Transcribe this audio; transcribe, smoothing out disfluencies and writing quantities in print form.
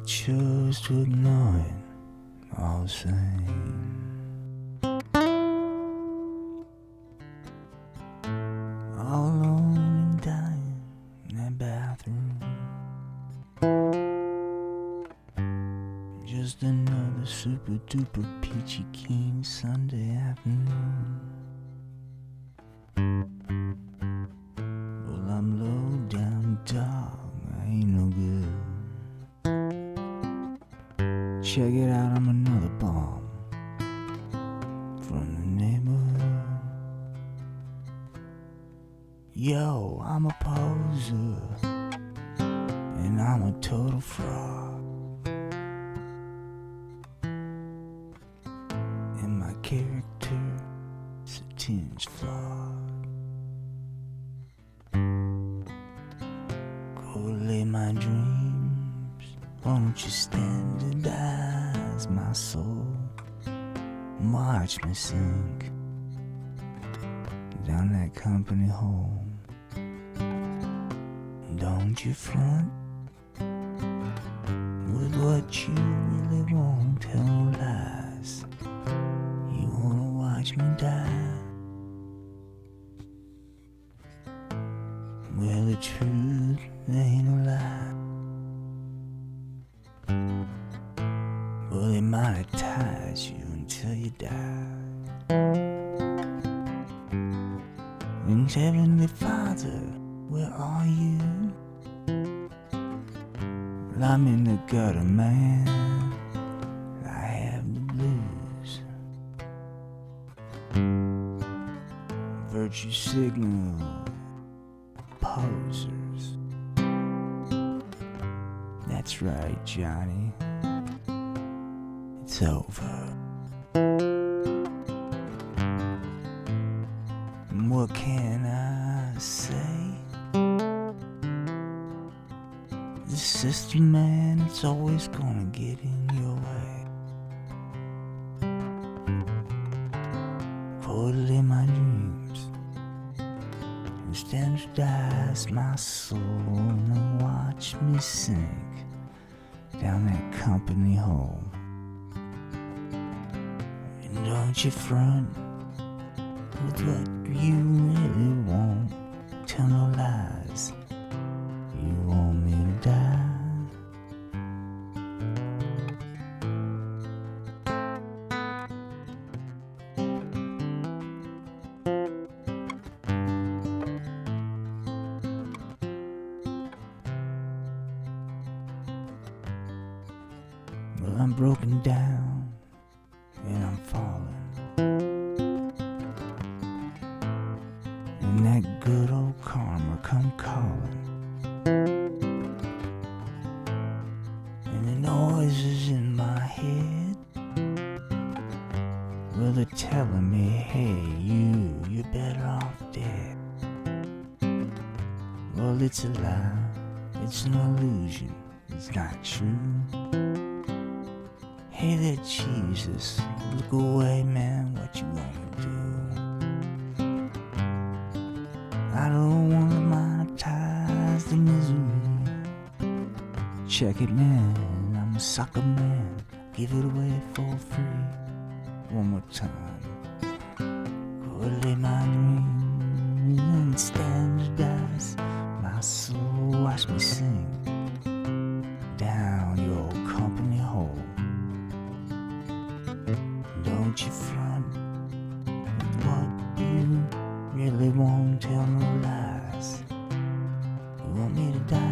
chose to ignore it all the same. All alone and dying in that bathroom. Just another super duper peachy keen Sunday afternoon. Well, I'm low down dog, I ain't no good. Check it out, I'm another bomb from the neighborhood. Yo, I'm a poser, and I'm a total fraud. And my character's a tinge flawed. Correlate my dreams, why don't you standardize my soul? Watch me sink down that company hole. Don't you front with what you really want, tell no lies. You wanna watch me die? Well, the truth ain't a lie. Well, they monetize you until you die. And Heavenly Father, where are you? Well, I'm in the gutter, man. I have the blues. Virtue signal posers. That's right, Johnny. It's over. What can I say? The system, man, it's always gonna get in your way. Correlate my dreams and standardize my soul and watch me sink down that company hole. And don't you front with what you really want, tell no lies. You want me to die? Well, I'm broken down and I'm falling. And that good old karma come calling. And the noises in my head, well, they're telling me, hey, you're better off dead. Well, it's a lie, it's an illusion, it's not true. Hey there, Jesus, look away, man, what you gonna do? I don't wanna monetize the misery. Check it, man, I'm a sucker man. Give it away for free. One more time. Correlate my dreams and standardize my soul. Watch me sink down your company hole. Don't you front with what you really won't, tell no lies. You want me to die?